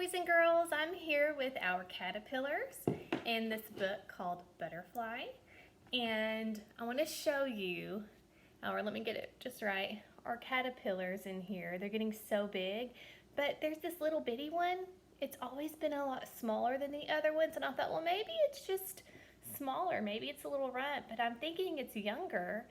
boys and girls, I'm here with our caterpillars in this book called Butterfly, and I want to show you, or let me get it just right, our caterpillars in here. They're getting so big, but there's this little bitty one. It's always been a lot smaller than the other ones, and I thought, well, maybe it's just smaller, maybe it's a little runt, but I'm thinking it's younger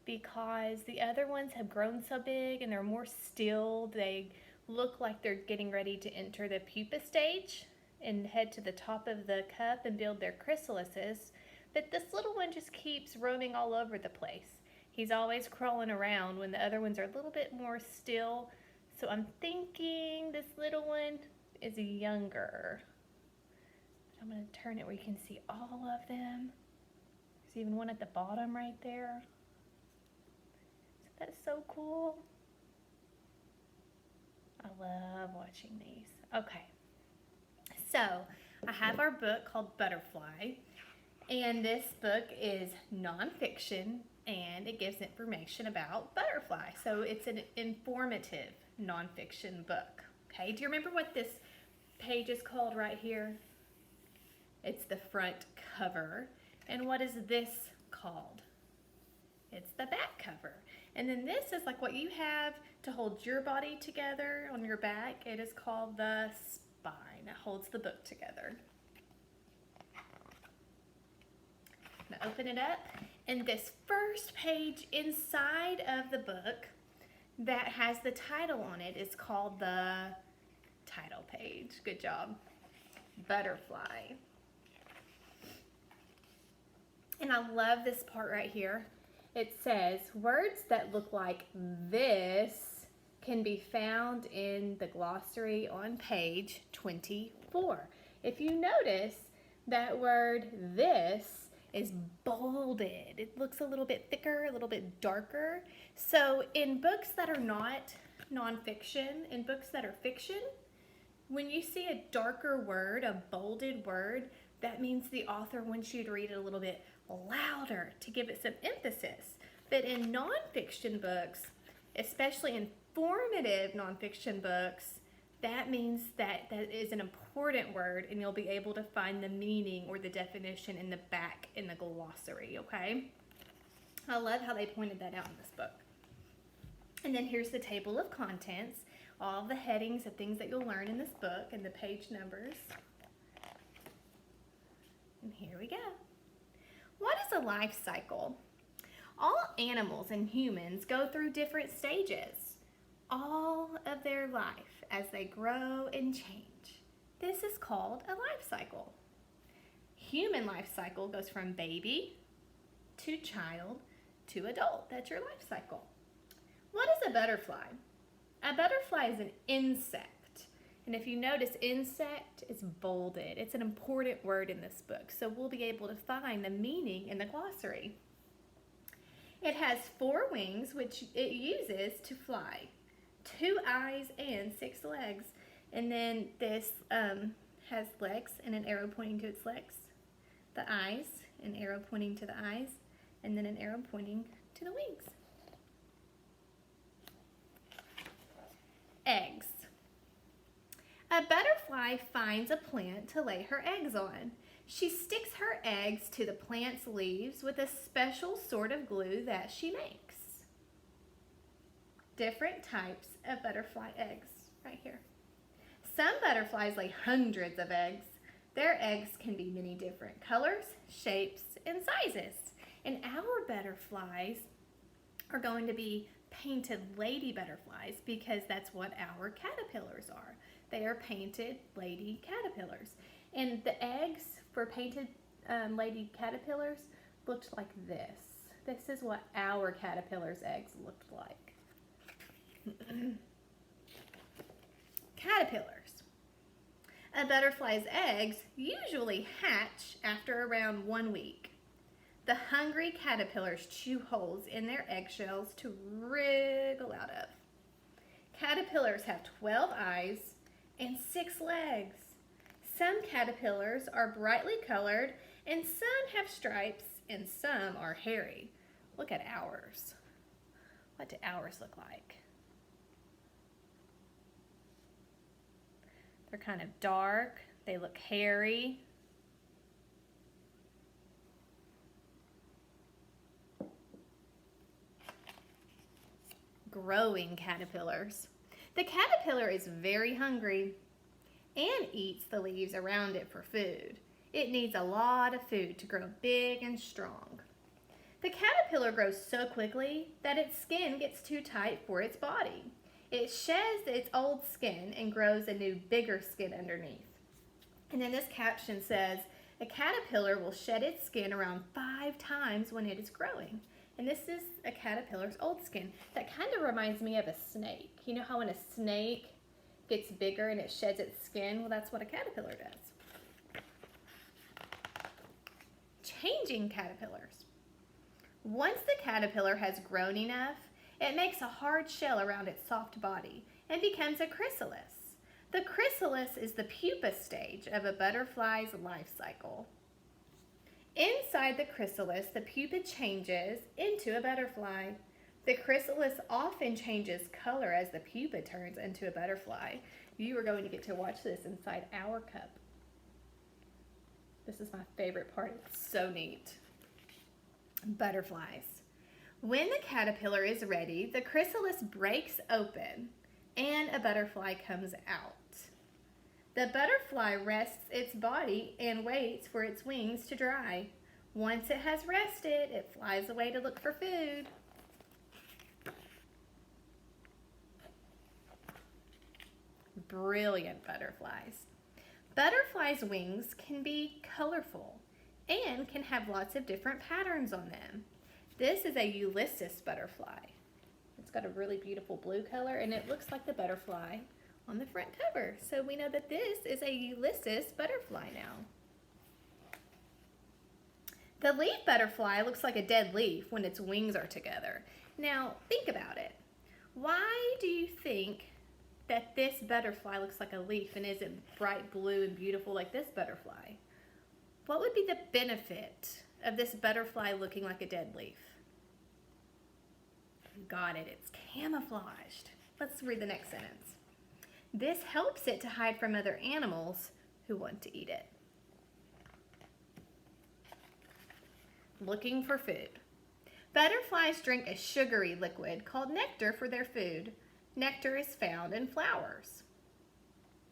because the other ones have grown so big and they're more still. They look like they're getting ready to enter the pupa stage and head to the top of the cup and build their chrysalises. But this little one just keeps roaming all over the place. He's always crawling around when the other ones are a little bit more still. So I'm thinking this little one is younger. I'm going to turn it where you can see all of them. There's even one at the bottom right there. That's so cool. I love watching these. Okay, so I have our book called Butterfly, and this book is nonfiction and it gives information about butterfly. So it's an informative nonfiction book. Okay, do you remember what this page is called right here? It's the front cover. And what is this called? It's the back cover. And then this is like what you have to hold your body together on your back. It is called the spine. It holds the book together. I'm gonna open it up, and this first page inside of the book that has the title on it is called the title page. Good job. Butterfly. And I love this part right here. It says, words that look like this can be found in the glossary on page 24. If you notice, that word this is bolded. It looks a little bit thicker, a little bit darker. So in books that are not nonfiction, in books that are fiction, when you see a darker word, a bolded word, that means the author wants you to read it a little bit louder to give it some emphasis. But in nonfiction books, especially informative nonfiction books, that means that is an important word, and you'll be able to find the meaning or the definition in the back in the glossary, okay? I love how they pointed that out in this book. And then here's the table of contents, all the headings of things that you'll learn in this book and the page numbers. And here we go. What is a life cycle? All animals and humans go through different stages, all of their life as they grow and change. This is called a life cycle. Human life cycle goes from baby to child to adult. That's your life cycle. What is a butterfly? A butterfly is an insect. And if you notice, insect is bolded. It's an important word in this book, so we'll be able to find the meaning in the glossary. It has 4 wings, which it uses to fly, 2 eyes and 6 legs. And then this has legs and an arrow pointing to its legs, the eyes, an arrow pointing to the eyes, and then an arrow pointing to the wings. Eggs. A butterfly finds a plant to lay her eggs on. She sticks her eggs to the plant's leaves with a special sort of glue that she makes. Different types of butterfly eggs right here. Some butterflies lay hundreds of eggs. Their eggs can be many different colors, shapes, and sizes. And our butterflies are going to be painted lady butterflies because that's what our caterpillars are. They are painted lady caterpillars. And the eggs for painted lady caterpillars looked like this. This is what our caterpillar's eggs looked like. Caterpillars. A butterfly's eggs usually hatch after around 1 week. The hungry caterpillars chew holes in their eggshells to wriggle out of. Caterpillars have 12 eyes and 6 legs. Some caterpillars are brightly colored, and some have stripes, and some are hairy. Look at ours. What do ours look like? They're kind of dark. They look hairy. Growing caterpillars. The caterpillar is very hungry and eats the leaves around it for food. It needs a lot of food to grow big and strong. The caterpillar grows so quickly that its skin gets too tight for its body. It sheds its old skin and grows a new, bigger skin underneath. And then this caption says, a caterpillar will shed its skin around 5 times when it is growing. And this is a caterpillar's old skin. That kind of reminds me of a snake. You know how when a snake gets bigger and it sheds its skin? Well, that's what a caterpillar does. Changing caterpillars. Once the caterpillar has grown enough, it makes a hard shell around its soft body and becomes a chrysalis. The chrysalis is the pupa stage of a butterfly's life cycle. Inside the chrysalis, the pupa changes into a butterfly. The chrysalis often changes color as the pupa turns into a butterfly. You are going to get to watch this inside our cup. This is my favorite part. It's so neat. Butterflies. When the caterpillar is ready, the chrysalis breaks open and a butterfly comes out. The butterfly rests its body and waits for its wings to dry. Once it has rested, it flies away to look for food. Brilliant butterflies. Butterflies' wings can be colorful and can have lots of different patterns on them. This is a Ulysses butterfly. It's got a really beautiful blue color and it looks like the butterfly on the front cover. So we know that this is a Ulysses butterfly now. The leaf butterfly looks like a dead leaf when its wings are together. Now think about it. Why do you think that this butterfly looks like a leaf and isn't bright blue and beautiful like this butterfly? What would be the benefit of this butterfly looking like a dead leaf? You got it, it's camouflaged. Let's read the next sentence. This helps it to hide from other animals who want to eat it. Looking for food. Butterflies drink a sugary liquid called nectar for their food. Nectar is found in flowers.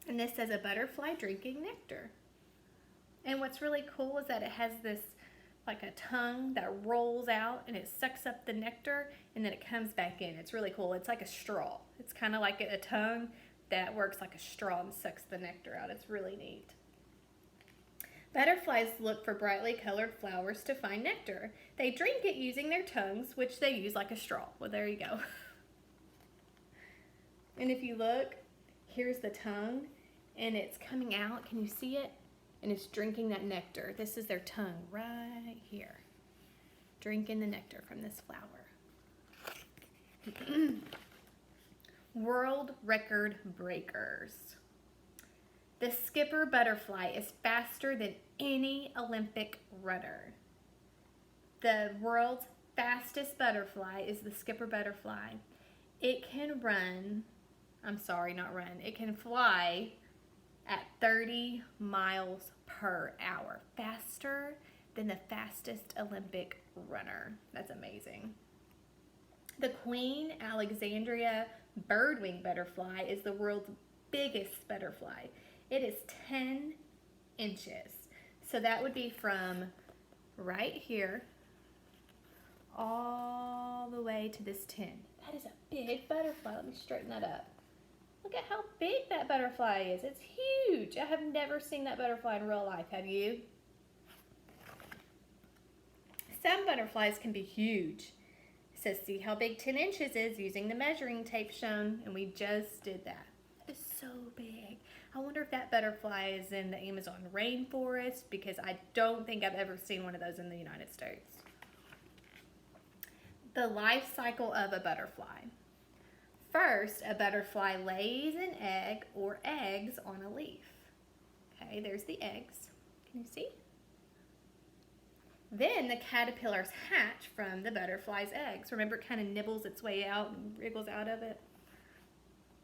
And this says a butterfly drinking nectar. And what's really cool is that it has this like a tongue that rolls out and it sucks up the nectar and then it comes back in. It's really cool. It's like a straw. It's kind of like a tongue that works like a straw and sucks the nectar out. It's really neat. Butterflies look for brightly colored flowers to find nectar. They drink it using their tongues, which they use like a straw. Well, there you go. And if you look, here's the tongue and it's coming out. Can you see it? And it's drinking that nectar. This is their tongue right here. Drinking the nectar from this flower. World record breakers. The skipper butterfly is faster than any Olympic runner. The world's fastest butterfly is the skipper butterfly. It can it can fly at 30 miles per hour, faster than the fastest Olympic runner. That's amazing. The Queen Alexandria birdwing butterfly is the world's biggest butterfly. It is 10 inches. So that would be from right here all the way to this 10. That is a big butterfly. Let me straighten that up. Look at how big that butterfly is. It's huge. I have never seen that butterfly in real life. Have you? Some butterflies can be huge. It says, see how big 10 inches is using the measuring tape shown. And we just did that. That is so big. I wonder if that butterfly is in the Amazon rainforest because I don't think I've ever seen one of those in the United States. The life cycle of a butterfly. First, a butterfly lays an egg or eggs on a leaf. Okay, there's the eggs. Can you see? Then the caterpillars hatch from the butterfly's eggs. Remember, it kind of nibbles its way out and wriggles out of it.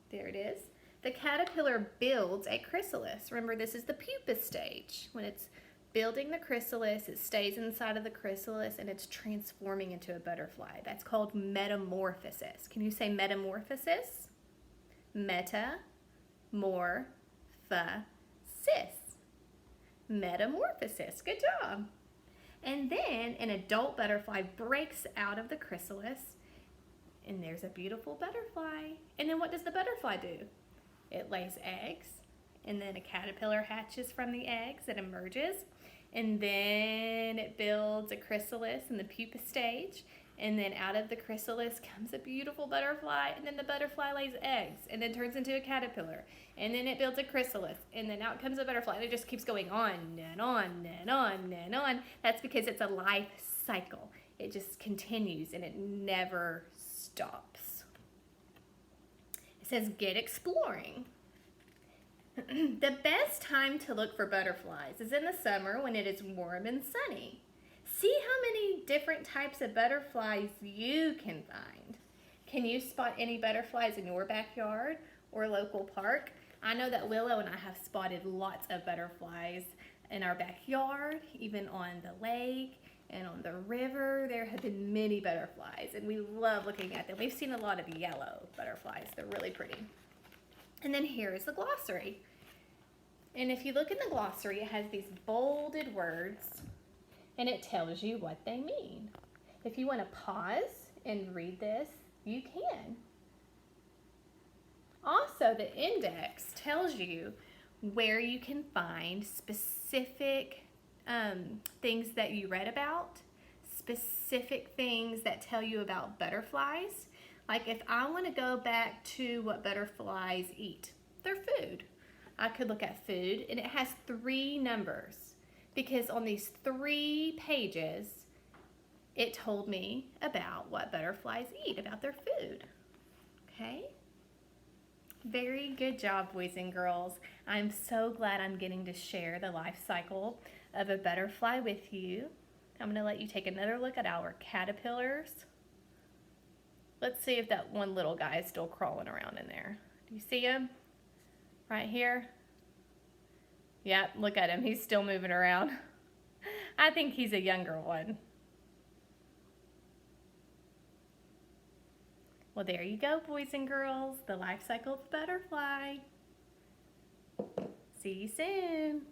There it is. The caterpillar builds a chrysalis. Remember, this is the pupa stage. When it's building the chrysalis, it stays inside of the chrysalis and it's transforming into a butterfly. That's called metamorphosis. Can you say metamorphosis? Metamorphosis. Metamorphosis. Good job. And then an adult butterfly breaks out of the chrysalis and there's a beautiful butterfly. And then what does the butterfly do? It lays eggs, and then a caterpillar hatches from the eggs. It emerges, and then it builds a chrysalis in the pupa stage, and then out of the chrysalis comes a beautiful butterfly, and then the butterfly lays eggs, and then turns into a caterpillar, and then it builds a chrysalis, and then out comes a butterfly, and it just keeps going on and on and on and on. That's because it's a life cycle. It just continues, and it never stops. It says, get exploring. The best time to look for butterflies is in the summer when it is warm and sunny. See how many different types of butterflies you can find. Can you spot any butterflies in your backyard or local park? I know that Willow and I have spotted lots of butterflies in our backyard, even on the lake and on the river. There have been many butterflies, and we love looking at them. We've seen a lot of yellow butterflies. They're really pretty. And then here is the glossary. And if you look in the glossary, it has these bolded words, and it tells you what they mean. If you want to pause and read this, you can. Also, the index tells you where you can find specific things that you read about, specific things that tell you about butterflies. Like if I want to go back to what butterflies eat, their food. I could look at food, and it has 3 numbers because on these 3 pages, it told me about what butterflies eat, about their food. Okay? Very good job, boys and girls. I'm so glad I'm getting to share the life cycle of a butterfly with you. I'm going to let you take another look at our caterpillars. Let's see if that one little guy is still crawling around in there. Do you see him? Right here? Yep, look at him. He's still moving around. I think he's a younger one. Well, there you go, boys and girls. The life cycle of the butterfly. See you soon.